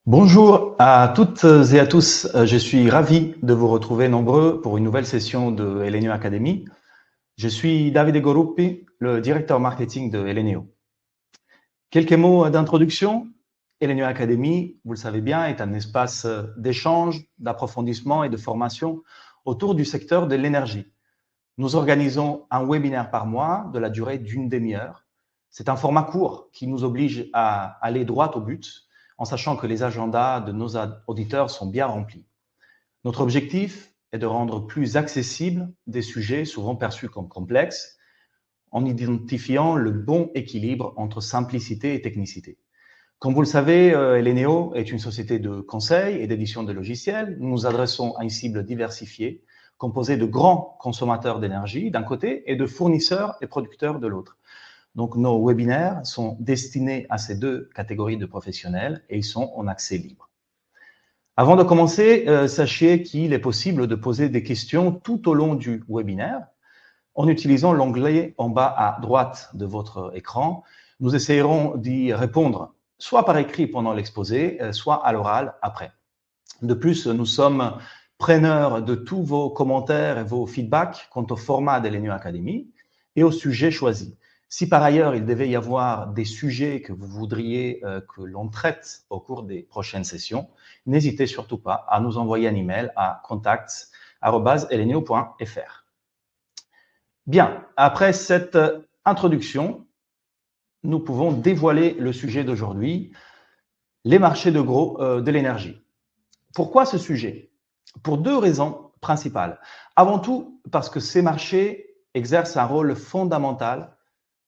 Bonjour à toutes et à tous, je suis ravi de vous retrouver nombreux pour une nouvelle session de Elenio Academy. Je suis Davide Goruppi, le directeur marketing de Elenio. Quelques mots d'introduction. Elenio Academy, vous le savez bien, est un espace d'échange, d'approfondissement et de formation autour du secteur de l'énergie. Nous organisons un webinaire par mois de la durée d'une demi-heure. C'est un format court qui nous oblige à aller droit au but, en sachant que les agendas de nos auditeurs sont bien remplis. Notre objectif est de rendre plus accessibles des sujets souvent perçus comme complexes, en identifiant le bon équilibre entre simplicité et technicité. Comme vous le savez, Elenio est une société de conseil et d'édition de logiciels. Nous nous adressons à une cible diversifiée, composée de grands consommateurs d'énergie d'un côté et de fournisseurs et producteurs de l'autre. Donc, nos webinaires sont destinés à ces deux catégories de professionnels et ils sont en accès libre. Avant de commencer, sachez qu'il est possible de poser des questions tout au long du webinaire en utilisant l'onglet en bas à droite de votre écran. Nous essayerons d'y répondre soit par écrit pendant l'exposé, soit à l'oral après. De plus, nous sommes preneurs de tous vos commentaires et vos feedbacks quant au format d'Elenio Academy et au sujet choisi. Si par ailleurs, il devait y avoir des sujets que vous voudriez que l'on traite au cours des prochaines sessions, n'hésitez surtout pas à nous envoyer un email à contact@elenio.fr. Bien, après cette introduction, nous pouvons dévoiler le sujet d'aujourd'hui, les marchés de gros de l'énergie. Pourquoi ce sujet? Pour deux raisons principales. Avant tout, parce que ces marchés exercent un rôle fondamental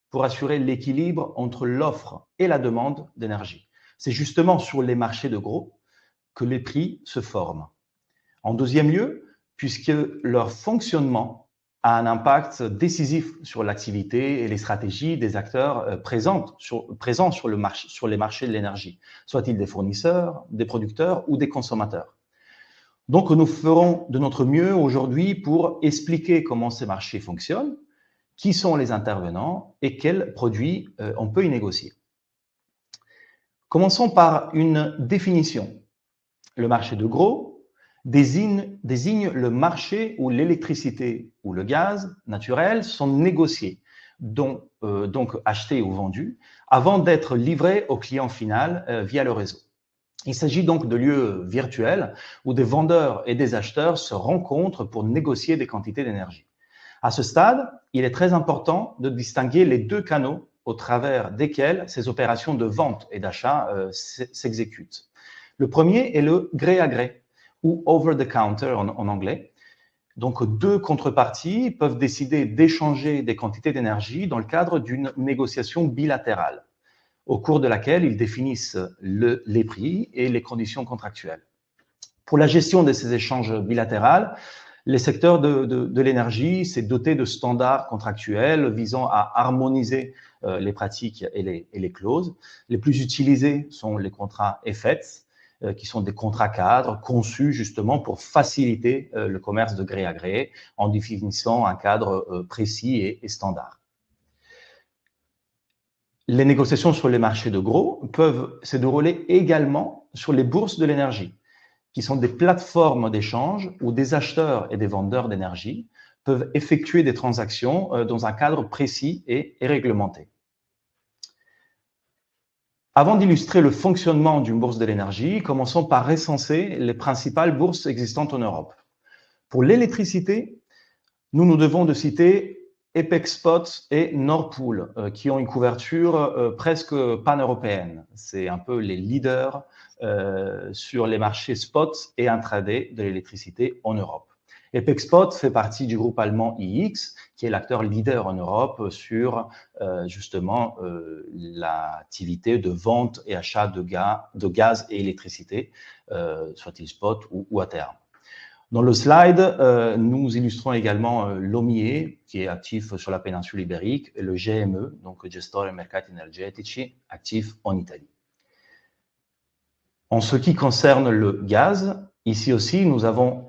pour assurer l'équilibre entre l'offre et la demande d'énergie. C'est justement sur les marchés de gros que les prix se forment. En deuxième lieu, puisque leur fonctionnement a un impact décisif sur l'activité et les stratégies des acteurs présents sur les marchés de l'énergie, soit-ils des fournisseurs, des producteurs ou des consommateurs. Donc, nous ferons de notre mieux aujourd'hui pour expliquer comment ces marchés fonctionnent, qui sont les intervenants et quels produits on peut y négocier. Commençons par une définition. Le marché de gros désigne le marché où l'électricité ou le gaz naturel sont négociés, donc achetés ou vendus, avant d'être livrés au client final via le réseau. Il s'agit donc de lieux virtuels où des vendeurs et des acheteurs se rencontrent pour négocier des quantités d'énergie. À ce stade, il est très important de distinguer les deux canaux au travers desquels ces opérations de vente et d'achat s'exécutent. Le premier est le gré à gré, ou over the counter en anglais. Donc, deux contreparties peuvent décider d'échanger des quantités d'énergie dans le cadre d'une négociation bilatérale, au cours de laquelle ils définissent les prix et les conditions contractuelles. Pour la gestion de ces échanges bilatéraux, les secteurs de l'énergie s'est doté de standards contractuels visant à harmoniser les pratiques et les clauses. Les plus utilisés sont les contrats EFET, qui sont des contrats cadres conçus justement pour faciliter le commerce de gré à gré en définissant un cadre précis et standard. Les négociations sur les marchés de gros peuvent se dérouler également sur les bourses de l'énergie, qui sont des plateformes d'échange où des acheteurs et des vendeurs d'énergie peuvent effectuer des transactions dans un cadre précis et réglementé. Avant d'illustrer le fonctionnement d'une bourse de l'énergie, commençons par recenser les principales bourses existantes en Europe. Pour l'électricité, nous devons de citer Apex Spot et Nord Pool, qui ont une couverture presque pan-européenne. C'est un peu les leaders sur les marchés spot et intraday de l'électricité en Europe. Apex Spot fait partie du groupe allemand IX, qui est l'acteur leader en Europe sur justement l'activité de vente et achat de gaz et électricité, soit-il spot ou à terme. Dans le slide, nous illustrons également l'OMIE, qui est actif sur la péninsule ibérique, et le GME, donc Gestore Mercati Energetici, actif en Italie. En ce qui concerne le gaz, ici aussi, nous avons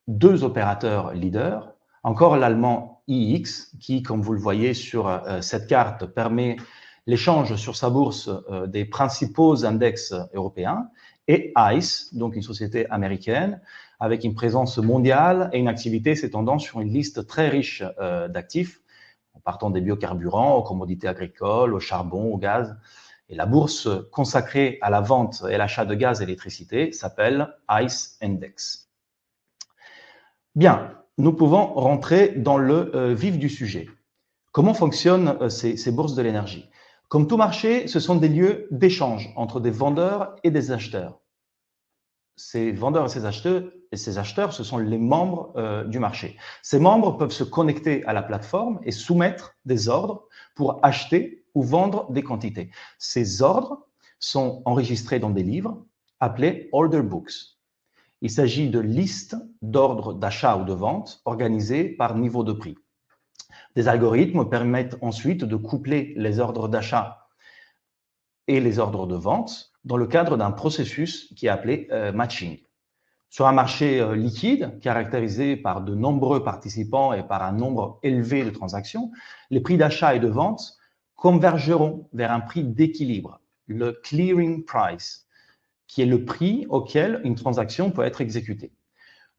deux opérateurs leaders. Encore l'allemand IX, qui, comme vous le voyez sur cette carte, permet l'échange sur sa bourse des principaux index européens, et ICE, donc une société américaine, avec une présence mondiale et une activité s'étendant sur une liste très riche d'actifs, en partant des biocarburants aux commodités agricoles, au charbon, au gaz. Et la bourse consacrée à la vente et l'achat de gaz et d'électricité s'appelle ICE Index. Bien, nous pouvons rentrer dans le vif du sujet. Comment fonctionnent ces bourses de l'énergie? Comme tout marché, ce sont des lieux d'échange entre des vendeurs et des acheteurs. Ces vendeurs et ces acheteurs, ce sont les membres du marché. Ces membres peuvent se connecter à la plateforme et soumettre des ordres pour acheter ou vendre des quantités. Ces ordres sont enregistrés dans des livres appelés order books. Il s'agit de listes d'ordres d'achat ou de vente organisées par niveau de prix. Des algorithmes permettent ensuite de coupler les ordres d'achat et les ordres de vente dans le cadre d'un processus qui est appelé matching. Sur un marché liquide, caractérisé par de nombreux participants et par un nombre élevé de transactions, les prix d'achat et de vente convergeront vers un prix d'équilibre, le clearing price, qui est le prix auquel une transaction peut être exécutée.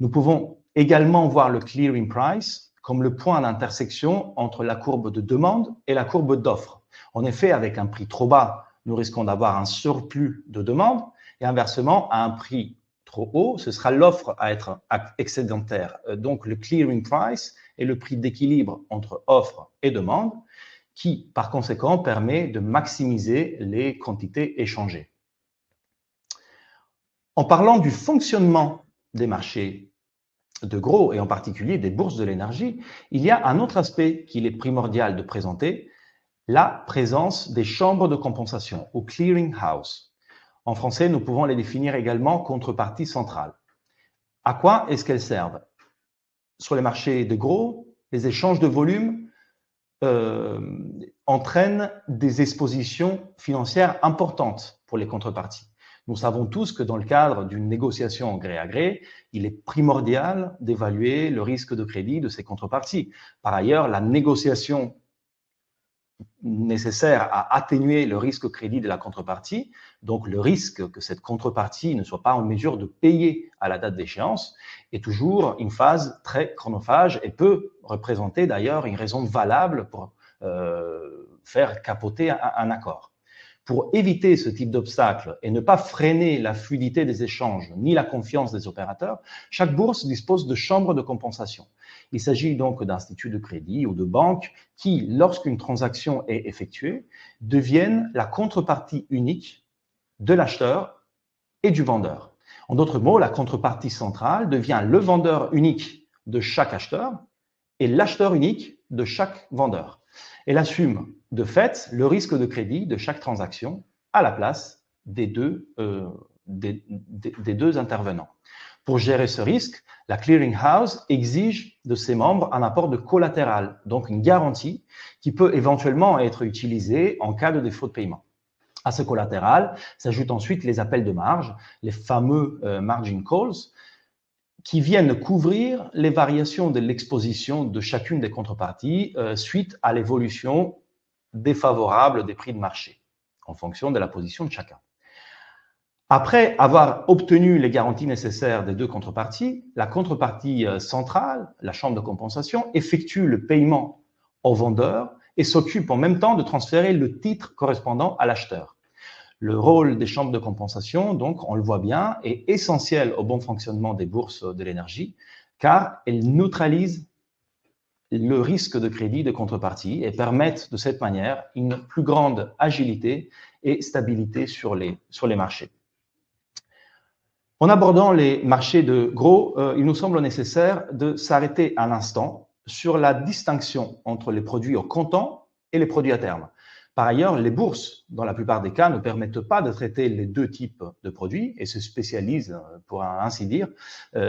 Nous pouvons également voir le clearing price comme le point d'intersection entre la courbe de demande et la courbe d'offre. En effet, avec un prix trop bas, nous risquons d'avoir un surplus de demande et inversement, à un prix trop haut, ce sera l'offre à être excédentaire. Donc, le clearing price est le prix d'équilibre entre offre et demande qui, par conséquent, permet de maximiser les quantités échangées. En parlant du fonctionnement des marchés de gros et en particulier des bourses de l'énergie, il y a un autre aspect qu'il est primordial de présenter, la présence des chambres de compensation ou clearing house. En français, nous pouvons les définir également contrepartie centrale. À quoi est-ce qu'elles servent? Sur les marchés de gros, les échanges de volume entraînent des expositions financières importantes pour les contreparties. Nous savons tous que dans le cadre d'une négociation gré à gré, il est primordial d'évaluer le risque de crédit de ces contreparties. Par ailleurs, la négociation nécessaire à atténuer le risque crédit de la contrepartie, donc le risque que cette contrepartie ne soit pas en mesure de payer à la date d'échéance, est toujours une phase très chronophage et peut représenter d'ailleurs une raison valable pour faire capoter un accord. Pour éviter ce type d'obstacle et ne pas freiner la fluidité des échanges ni la confiance des opérateurs, chaque bourse dispose de chambres de compensation. Il s'agit donc d'instituts de crédit ou de banques qui, lorsqu'une transaction est effectuée, deviennent la contrepartie unique de l'acheteur et du vendeur. En d'autres mots, la contrepartie centrale devient le vendeur unique de chaque acheteur et l'acheteur unique de chaque vendeur. Elle assume de fait le risque de crédit de chaque transaction à la place des deux intervenants. Pour gérer ce risque, la clearing house exige de ses membres un apport de collatéral, donc une garantie qui peut éventuellement être utilisée en cas de défaut de paiement. À ce collatéral s'ajoutent ensuite les appels de marge, les fameux margin calls, qui viennent couvrir les variations de l'exposition de chacune des contreparties suite à l'évolution défavorable des prix de marché, en fonction de la position de chacun. Après avoir obtenu les garanties nécessaires des deux contreparties, la contrepartie centrale, la chambre de compensation, effectue le paiement au vendeur et s'occupe en même temps de transférer le titre correspondant à l'acheteur. Le rôle des chambres de compensation, donc, on le voit bien, est essentiel au bon fonctionnement des bourses de l'énergie, car elles neutralisent le risque de crédit de contrepartie et permettent de cette manière une plus grande agilité et stabilité sur les marchés. En abordant les marchés de gros, il nous semble nécessaire de s'arrêter un instant sur la distinction entre les produits au comptant et les produits à terme. Par ailleurs, les bourses, dans la plupart des cas, ne permettent pas de traiter les deux types de produits et se spécialisent, pour ainsi dire,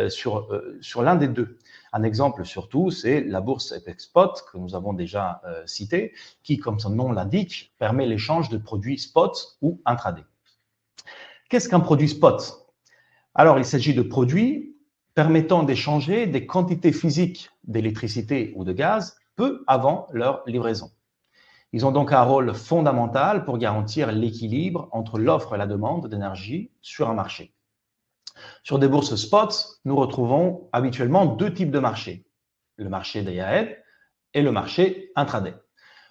sur l'un des deux. Un exemple surtout, c'est la bourse FX Spot que nous avons déjà citée, qui, comme son nom l'indique, permet l'échange de produits spot ou intraday. Qu'est-ce qu'un produit spot? Alors, il s'agit de produits permettant d'échanger des quantités physiques d'électricité ou de gaz peu avant leur livraison. Ils ont donc un rôle fondamental pour garantir l'équilibre entre l'offre et la demande d'énergie sur un marché. Sur des bourses spot, nous retrouvons habituellement deux types de marchés, le marché day ahead et le marché intraday.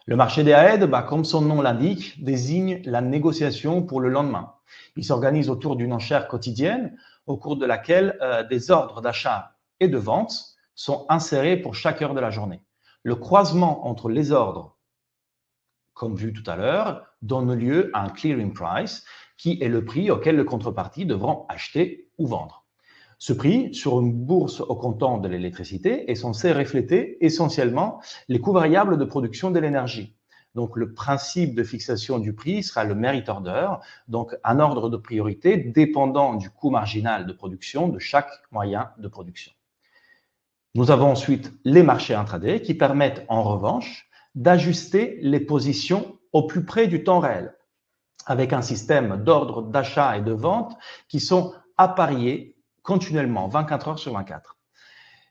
Le marché day ahead, comme son nom l'indique, désigne la négociation pour le lendemain. Il s'organise autour d'une enchère quotidienne au cours de laquelle des ordres d'achat et de vente sont insérés pour chaque heure de la journée. Le croisement entre les ordres, comme vu tout à l'heure, donne lieu à un clearing price, qui est le prix auquel les contreparties devront acheter ou vendre. Ce prix, sur une bourse au comptant de l'électricité, est censé refléter essentiellement les coûts variables de production de l'énergie. Donc, le principe de fixation du prix sera le merit order, donc un ordre de priorité dépendant du coût marginal de production de chaque moyen de production. Nous avons ensuite les marchés intraday qui permettent en revanche d'ajuster les positions au plus près du temps réel, avec un système d'ordre d'achat et de vente qui sont appariés continuellement, 24 heures sur 24.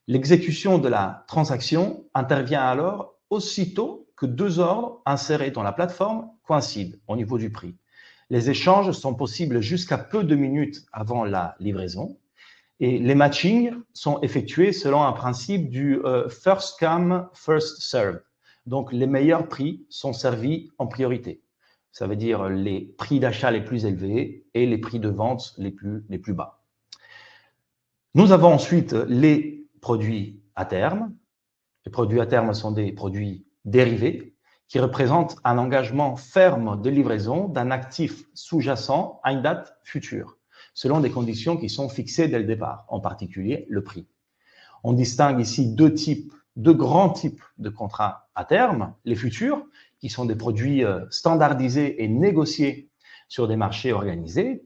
L'exécution de la transaction intervient alors aussitôt que deux ordres insérés dans la plateforme coïncident au niveau du prix. Les échanges sont possibles jusqu'à peu de minutes avant la livraison et les matchings sont effectués selon un principe du first come, first served. Donc, les meilleurs prix sont servis en priorité. Ça veut dire les prix d'achat les plus élevés et les prix de vente les plus bas. Nous avons ensuite les produits à terme. Les produits à terme sont des produits dérivés qui représentent un engagement ferme de livraison d'un actif sous-jacent à une date future, selon des conditions qui sont fixées dès le départ, en particulier le prix. On distingue ici deux grands types de contrats à terme, les futurs, qui sont des produits standardisés et négociés sur des marchés organisés,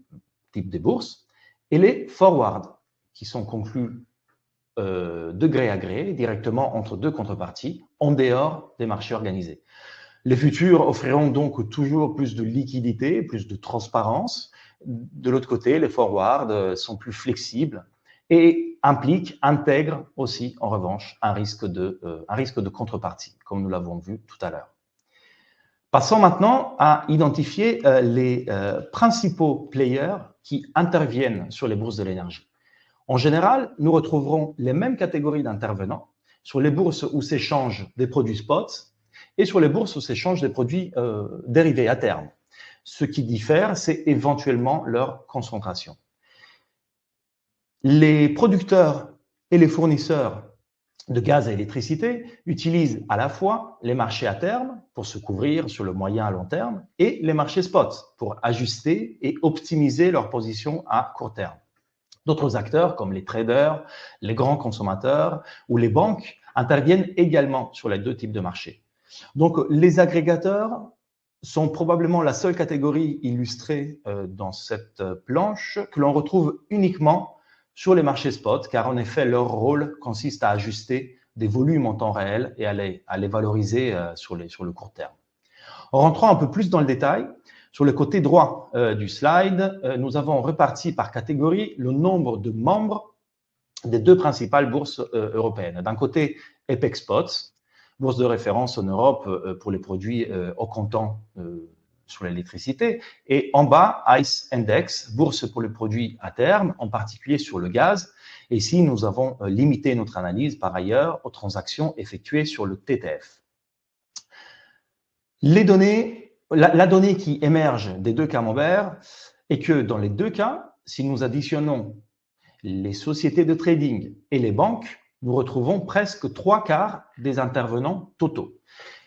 type des bourses, et les forward, qui sont conclus de gré à gré, directement entre deux contreparties, en dehors des marchés organisés. Les futurs offriront donc toujours plus de liquidité, plus de transparence. De l'autre côté, les forwards sont plus flexibles et intègrent aussi, en revanche, un risque de contrepartie, comme nous l'avons vu tout à l'heure. Passons maintenant à identifier les principaux players qui interviennent sur les bourses de l'énergie. En général, nous retrouverons les mêmes catégories d'intervenants sur les bourses où s'échangent des produits spots et sur les bourses où s'échangent des produits dérivés à terme. Ce qui diffère, c'est éventuellement leur concentration. Les producteurs et les fournisseurs de gaz et d'électricité utilisent à la fois les marchés à terme pour se couvrir sur le moyen à long terme et les marchés spot pour ajuster et optimiser leur position à court terme. D'autres acteurs comme les traders, les grands consommateurs ou les banques interviennent également sur les deux types de marchés. Donc, les agrégateurs sont probablement la seule catégorie illustrée dans cette planche que l'on retrouve uniquement sur les marchés spot, car en effet, leur rôle consiste à ajuster des volumes en temps réel et à les valoriser sur le court terme. En rentrant un peu plus dans le détail, sur le côté droit du slide, nous avons reparti par catégorie le nombre de membres des deux principales bourses européennes. D'un côté, EPEX Spots, bourse de référence en Europe pour les produits au comptant sur l'électricité, et en bas, ICE Index, bourse pour les produits à terme, en particulier sur le gaz. Et ici, nous avons limité notre analyse par ailleurs aux transactions effectuées sur le TTF. La donnée qui émerge des deux camemberts est que dans les deux cas, si nous additionnons les sociétés de trading et les banques, nous retrouvons presque 3/4 des intervenants totaux.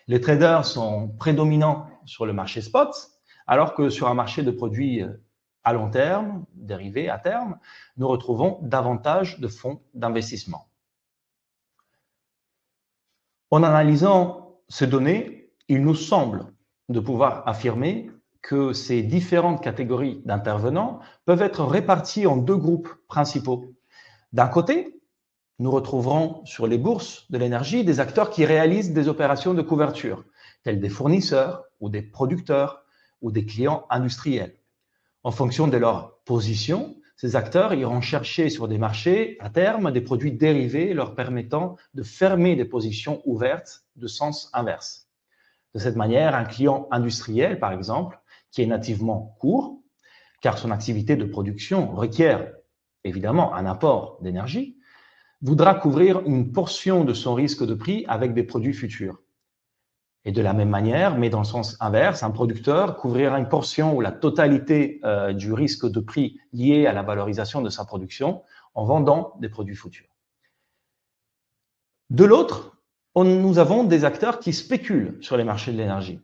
Les traders sont prédominants sur le marché spot, alors que sur un marché de produits à long terme, dérivés à terme, nous retrouvons davantage de fonds d'investissement. En analysant ces données, il nous semble de pouvoir affirmer que ces différentes catégories d'intervenants peuvent être réparties en deux groupes principaux. D'un côté, nous retrouverons sur les bourses de l'énergie des acteurs qui réalisent des opérations de couverture, tels des fournisseurs ou des producteurs ou des clients industriels. En fonction de leur position, ces acteurs iront chercher sur des marchés à terme des produits dérivés leur permettant de fermer des positions ouvertes de sens inverse. De cette manière, un client industriel, par exemple, qui est nativement court, car son activité de production requiert évidemment un apport d'énergie, voudra couvrir une portion de son risque de prix avec des produits futurs. Et de la même manière, mais dans le sens inverse, un producteur couvrira une portion ou la totalité du risque de prix lié à la valorisation de sa production en vendant des produits futurs. De l'autre, nous avons des acteurs qui spéculent sur les marchés de l'énergie.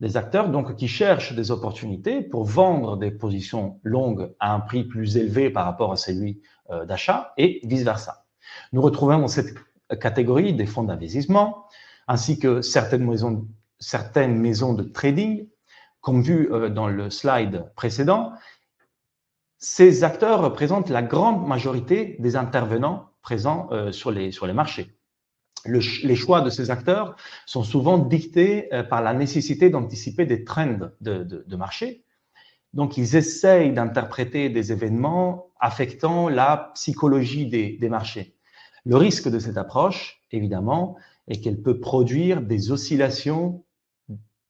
Des acteurs donc qui cherchent des opportunités pour vendre des positions longues à un prix plus élevé par rapport à celui d'achat et vice-versa. Nous retrouvons dans cette catégorie des fonds d'investissement, ainsi que certaines maisons de trading, comme vu dans le slide précédent. Ces acteurs représentent la grande majorité des intervenants présents sur les marchés. Les choix de ces acteurs sont souvent dictés par la nécessité d'anticiper des trends de marché. Donc, ils essayent d'interpréter des événements affectant la psychologie des marchés. Le risque de cette approche, évidemment, est qu'elle peut produire des oscillations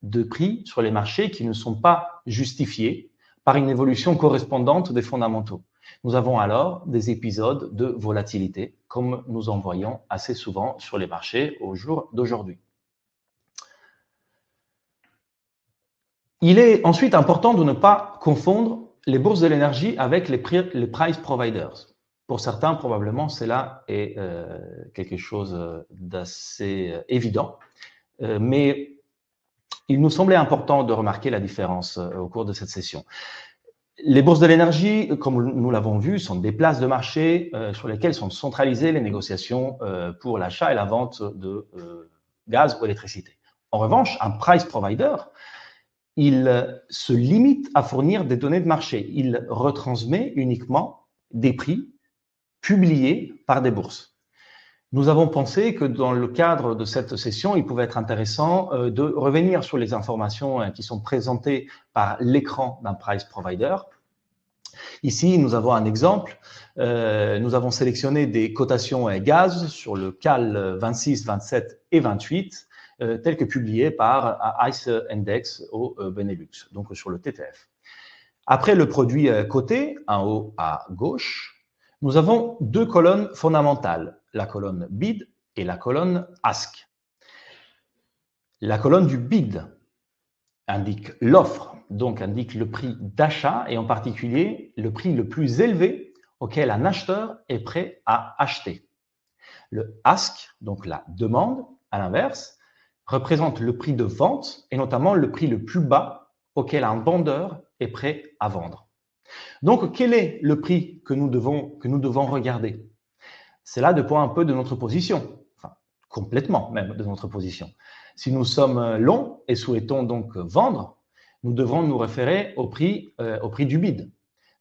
de prix sur les marchés qui ne sont pas justifiées par une évolution correspondante des fondamentaux. Nous avons alors des épisodes de volatilité, comme nous en voyons assez souvent sur les marchés au jour d'aujourd'hui. Il est ensuite important de ne pas confondre les bourses de l'énergie avec les price providers. Pour certains, probablement, cela est quelque chose d'assez évident, mais il nous semblait important de remarquer la différence au cours de cette session. Les bourses de l'énergie, comme nous l'avons vu, sont des places de marché sur lesquelles sont centralisées les négociations pour l'achat et la vente de gaz ou électricité. En revanche, un price provider, il se limite à fournir des données de marché. Il retransmet uniquement des prix publiés par des bourses. Nous avons pensé que dans le cadre de cette session, il pouvait être intéressant de revenir sur les informations qui sont présentées par l'écran d'un price provider. Ici, nous avons un exemple. Nous avons sélectionné des cotations gaz sur le CAL 26, 27 et 28, telles que publiées par ICE Index au Benelux, donc sur le TTF. Après le produit coté, en haut à gauche, nous avons deux colonnes fondamentales, la colonne bid et la colonne ask. La colonne du bid indique l'offre, donc indique le prix d'achat et en particulier le prix le plus élevé auquel un acheteur est prêt à acheter. Le ask, donc la demande, à l'inverse, représente le prix de vente et notamment le prix le plus bas auquel un vendeur est prêt à vendre. Donc, quel est le prix que nous devons regarder? Cela dépend un peu de notre position, enfin, complètement même de notre position. Si nous sommes longs et souhaitons donc vendre, nous devrons nous référer au prix du bid,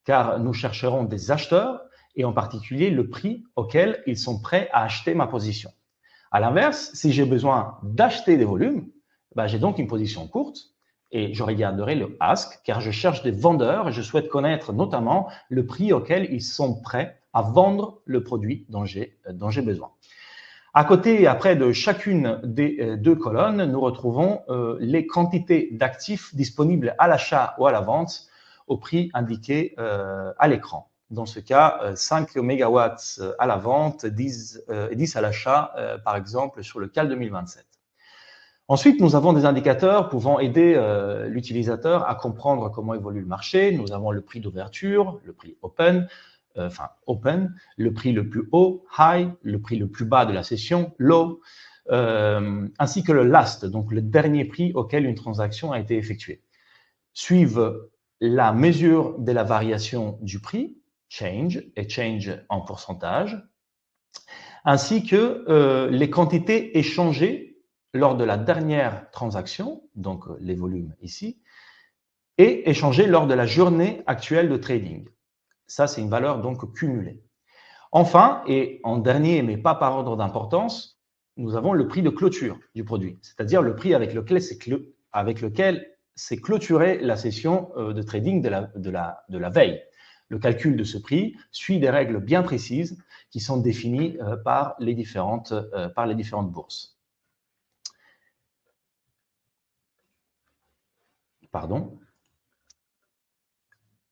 car nous chercherons des acheteurs et en particulier le prix auquel ils sont prêts à acheter ma position. À l'inverse, si j'ai besoin d'acheter des volumes, j'ai donc une position courte et je regarderai le ask car je cherche des vendeurs et je souhaite connaître notamment le prix auquel ils sont prêts à vendre le produit dont j'ai besoin. À côté et après de chacune des deux colonnes, nous retrouvons les quantités d'actifs disponibles à l'achat ou à la vente au prix indiqué à l'écran. Dans ce cas, 5 MW à la vente, 10 à l'achat, par exemple, sur le CAL 2027. Ensuite, nous avons des indicateurs pouvant aider l'utilisateur à comprendre comment évolue le marché. Nous avons le prix d'ouverture, le prix open, le prix le plus haut, high, le prix le plus bas de la session, low, ainsi que le last, donc le dernier prix auquel une transaction a été effectuée. Suivent la mesure de la variation du prix, change, et change en pourcentage, ainsi que les quantités échangées lors de la dernière transaction, donc les volumes ici, et échangées lors de la journée actuelle de trading. Ça, c'est une valeur donc cumulée. Enfin, et en dernier, mais pas par ordre d'importance, nous avons le prix de clôture du produit, c'est-à-dire le prix avec lequel s'est clôturée la session de trading de la veille. Le calcul de ce prix suit des règles bien précises qui sont définies par les différentes bourses. pardon,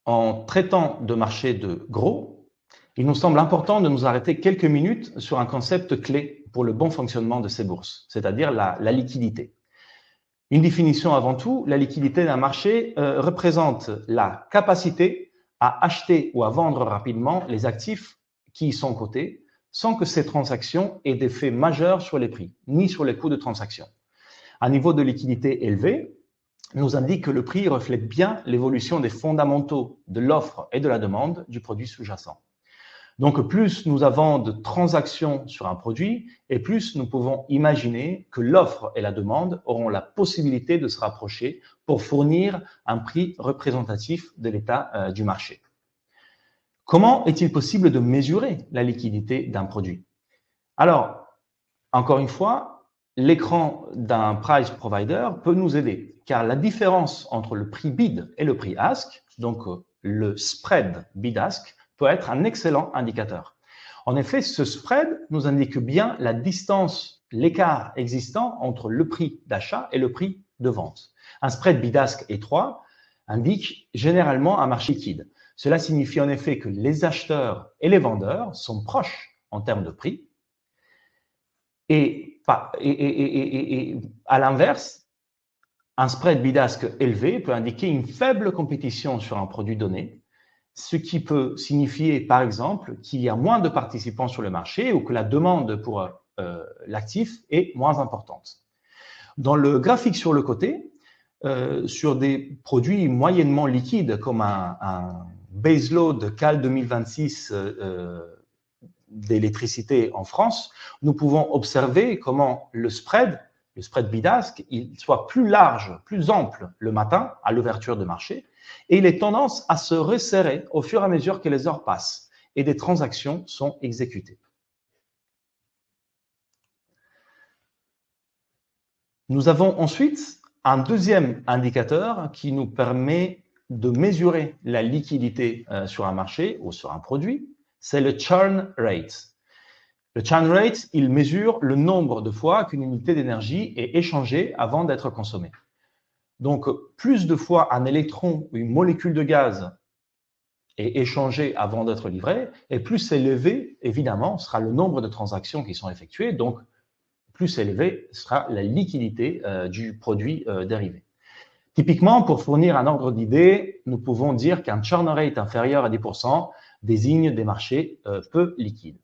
en traitant de marché de gros, il nous semble important de nous arrêter quelques minutes sur un concept clé pour le bon fonctionnement de ces bourses, c'est-à-dire la liquidité. Une définition avant tout, la liquidité d'un marché représente la capacité à acheter ou à vendre rapidement les actifs qui y sont cotés sans que ces transactions aient d'effet majeur sur les prix, ni sur les coûts de transaction. Un niveau de liquidité élevé nous indique que le prix reflète bien l'évolution des fondamentaux de l'offre et de la demande du produit sous-jacent. Donc, plus nous avons de transactions sur un produit, et plus nous pouvons imaginer que l'offre et la demande auront la possibilité de se rapprocher pour fournir un prix représentatif de l'état du marché. Comment est-il possible de mesurer la liquidité d'un produit? Alors, encore une fois, l'écran d'un price provider peut nous aider, car la différence entre le prix bid et le prix ask, donc le spread bid-ask, peut être un excellent indicateur. En effet, ce spread nous indique bien la distance, l'écart existant entre le prix d'achat et le prix de vente. Un spread bid-ask étroit indique généralement un marché liquide. Cela signifie en effet que les acheteurs et les vendeurs sont proches en termes de prix. Et à l'inverse, un spread bid-ask élevé peut indiquer une faible compétition sur un produit donné, ce qui peut signifier, par exemple, qu'il y a moins de participants sur le marché ou que la demande pour l'actif est moins importante. Dans le graphique sur le côté, sur des produits moyennement liquides comme un baseload CAL 2026 d'électricité en France, nous pouvons observer comment le spread bid-ask, il soit plus large, plus ample le matin à l'ouverture de marché, et il a tendance à se resserrer au fur et à mesure que les heures passent et des transactions sont exécutées. Nous avons ensuite un deuxième indicateur qui nous permet de mesurer la liquidité sur un marché ou sur un produit, c'est le churn rate. Le churn rate, il mesure le nombre de fois qu'une unité d'énergie est échangée avant d'être consommée. Donc, plus de fois un électron ou une molécule de gaz est échangé avant d'être livré, et plus élevé, évidemment, sera le nombre de transactions qui sont effectuées, donc plus élevé sera la liquidité du produit dérivé. Typiquement, pour fournir un ordre d'idée, nous pouvons dire qu'un churn rate inférieur à 10% désigne des marchés peu liquides.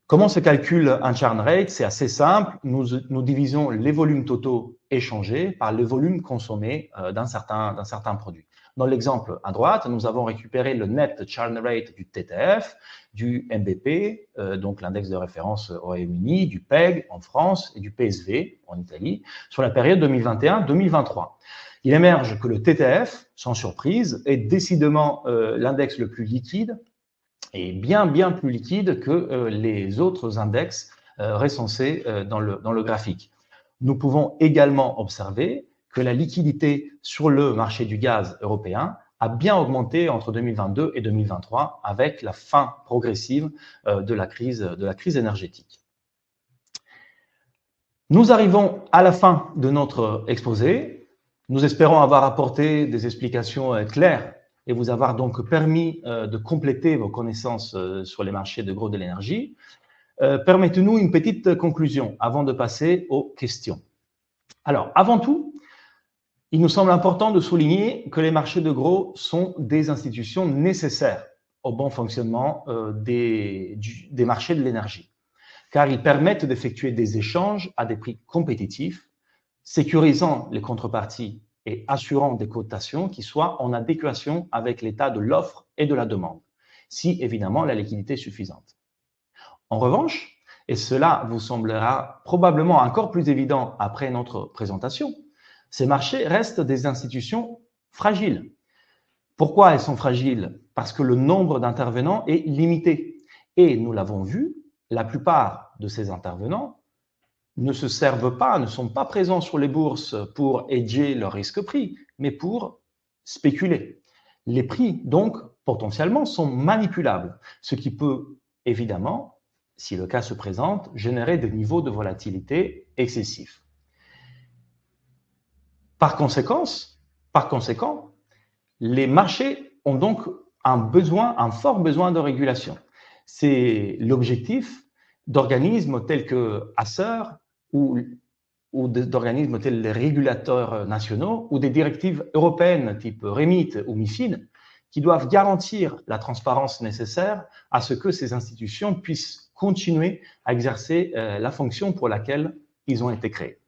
Comment se calcule un churn rate? C'est assez simple. Nous divisons les volumes totaux échangés par les volumes consommés d'un certain produit. Dans l'exemple à droite, nous avons récupéré le net churn rate du TTF, du MBP, donc l'index de référence au Royaume-Uni, du PEG en France et du PSV en Italie, sur la période 2021-2023. Il émerge que le TTF, sans surprise, est décidément l'index le plus liquide et bien plus liquide que les autres index recensés dans le graphique. Nous pouvons également observer que la liquidité sur le marché du gaz européen a bien augmenté entre 2022 et 2023 avec la fin progressive de la crise énergétique. Nous arrivons à la fin de notre exposé. Nous espérons avoir apporté des explications claires et vous avoir donc permis de compléter vos connaissances sur les marchés de gros de l'énergie. Permettez-nous une petite conclusion avant de passer aux questions. Alors, avant tout, il nous semble important de souligner que les marchés de gros sont des institutions nécessaires au bon fonctionnement des marchés de l'énergie, car ils permettent d'effectuer des échanges à des prix compétitifs, sécurisant les contreparties et assurant des cotations qui soient en adéquation avec l'état de l'offre et de la demande, si évidemment la liquidité est suffisante. En revanche, et cela vous semblera probablement encore plus évident après notre présentation, ces marchés restent des institutions fragiles. Pourquoi elles sont fragiles? Parce que le nombre d'intervenants est limité. Et nous l'avons vu, la plupart de ces intervenants ne se servent pas, ne sont pas présents sur les bourses pour hedger leur risque prix, mais pour spéculer. Les prix, donc, potentiellement, sont manipulables, ce qui peut, évidemment, si le cas se présente, générer des niveaux de volatilité excessifs. Par conséquent, Par conséquent, les marchés ont donc un fort besoin de régulation. C'est l'objectif d'organismes tels que Acer ou d'organismes tels les régulateurs nationaux ou des directives européennes type REMIT ou MIFID qui doivent garantir la transparence nécessaire à ce que ces institutions puissent continuer à exercer la fonction pour laquelle ils ont été créés.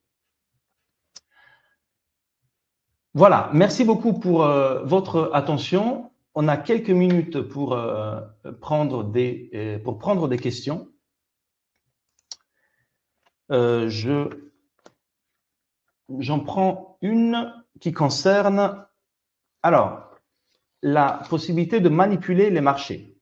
Voilà, merci beaucoup pour votre attention. On a quelques minutes pour prendre des questions. J'en prends une qui concerne la possibilité de manipuler les marchés.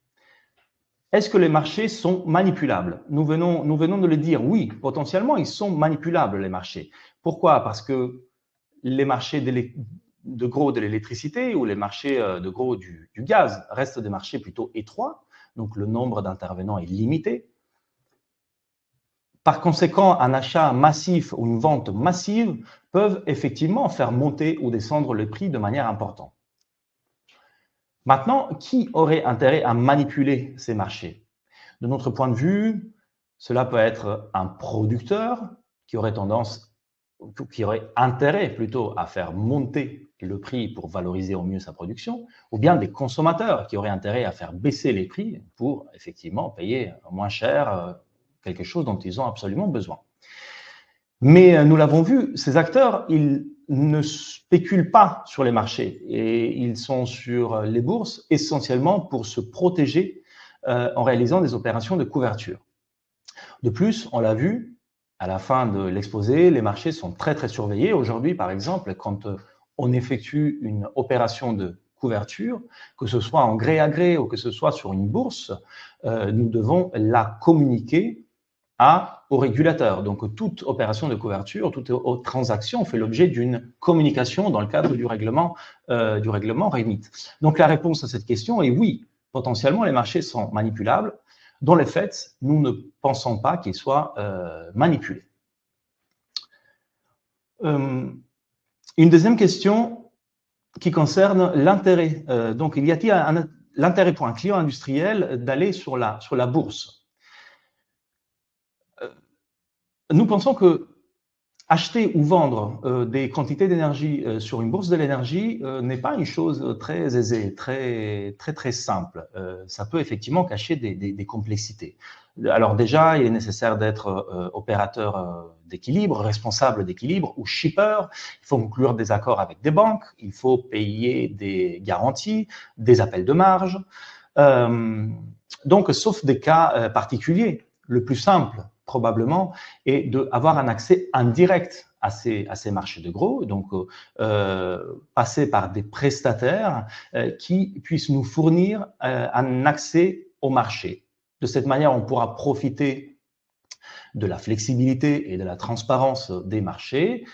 Est-ce que les marchés sont manipulables? Nous venons de le dire, oui, potentiellement, ils sont manipulables, les marchés. Pourquoi? Parce que les marchés de gros de l'électricité ou les marchés de gros du gaz restent des marchés plutôt étroits, donc le nombre d'intervenants est limité. Par conséquent, un achat massif ou une vente massive peuvent effectivement faire monter ou descendre le prix de manière importante. Maintenant, qui aurait intérêt à manipuler ces marchés? De notre point de vue, cela peut être un producteur qui aurait intérêt plutôt à faire monter le prix pour valoriser au mieux sa production, ou bien des consommateurs qui auraient intérêt à faire baisser les prix pour effectivement payer moins cher quelque chose dont ils ont absolument besoin. Mais nous l'avons vu, ces acteurs, ils ne spéculent pas sur les marchés et ils sont sur les bourses essentiellement pour se protéger en réalisant des opérations de couverture. De plus, on l'a vu, à la fin de l'exposé, les marchés sont très très surveillés. Aujourd'hui, par exemple, quand on effectue une opération de couverture, que ce soit en gré à gré ou que ce soit sur une bourse, nous devons la communiquer au régulateur. Donc, toute opération de couverture, toute transaction fait l'objet d'une communication dans le cadre du règlement REMIT. Donc, la réponse à cette question est oui, potentiellement, les marchés sont manipulables. Dans les faits, nous ne pensons pas qu'ils soient manipulés. Une deuxième question qui concerne l'intérêt. Donc, y a-t-il l'intérêt pour un client industriel d'aller sur la bourse? Nous pensons que acheter ou vendre des quantités d'énergie sur une bourse de l'énergie n'est pas une chose très aisée, très simple. Ça peut effectivement cacher des complexités. Alors déjà, il est nécessaire d'être opérateur d'équilibre, responsable d'équilibre ou shipper. Il faut conclure des accords avec des banques, il faut payer des garanties, des appels de marge. Donc, sauf des cas particuliers, le plus simple, probablement, est d'avoir un accès indirect à ces marchés de gros, donc passer par des prestataires qui puissent nous fournir un accès au marché. De cette manière, on pourra profiter de la flexibilité et de la transparence des marchés,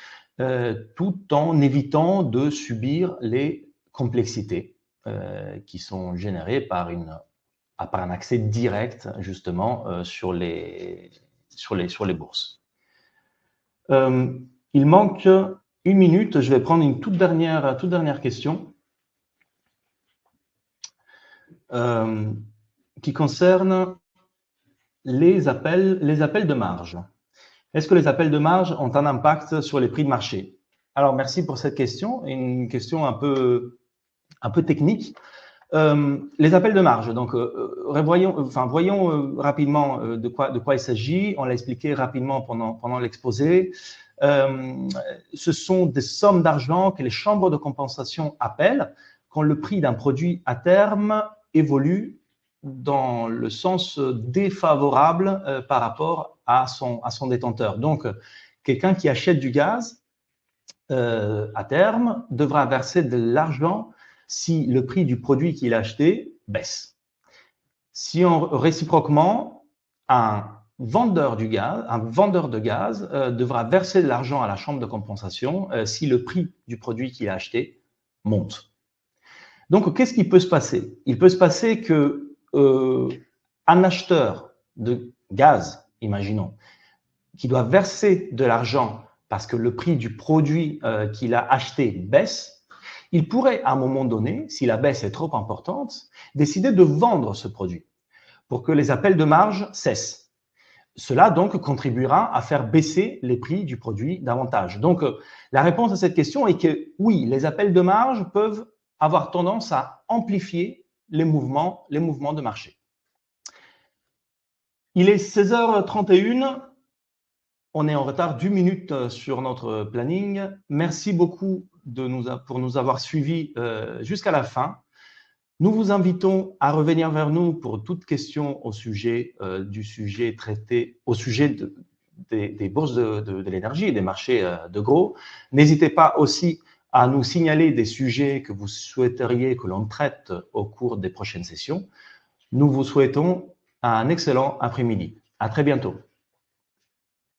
tout en évitant de subir les complexités qui sont générées par un accès direct, justement, sur les bourses. Il manque une minute. Je vais prendre une toute dernière question qui concerne les appels de marge. Est-ce que les appels de marge ont un impact sur les prix de marché? Alors, merci pour cette question. Une question un peu technique. Les appels de marge, donc voyons rapidement de quoi il s'agit. On l'a expliqué rapidement pendant l'exposé. Ce sont des sommes d'argent que les chambres de compensation appellent quand le prix d'un produit à terme évolue dans le sens défavorable par rapport à son détenteur. Donc, quelqu'un qui achète du gaz à terme devra verser de l'argent si le prix du produit qu'il a acheté baisse. Si réciproquement, un vendeur de gaz devra verser de l'argent à la chambre de compensation si le prix du produit qu'il a acheté monte. Donc, qu'est-ce qui peut se passer? Il peut se passer que un acheteur de gaz, imaginons, qui doit verser de l'argent parce que le prix du produit qu'il a acheté baisse, il pourrait, à un moment donné, si la baisse est trop importante, décider de vendre ce produit pour que les appels de marge cessent. Cela donc contribuera à faire baisser les prix du produit davantage. Donc, la réponse à cette question est que oui, les appels de marge peuvent avoir tendance à amplifier les mouvements de marché. Il est 16h31. On est en retard d'1 minute sur notre planning. Merci beaucoup pour nous avoir suivis jusqu'à la fin. Nous vous invitons à revenir vers nous pour toute question au sujet traité, au sujet des bourses de l'énergie et des marchés de gros. N'hésitez pas aussi à nous signaler des sujets que vous souhaiteriez que l'on traite au cours des prochaines sessions. Nous vous souhaitons un excellent après-midi. À très bientôt.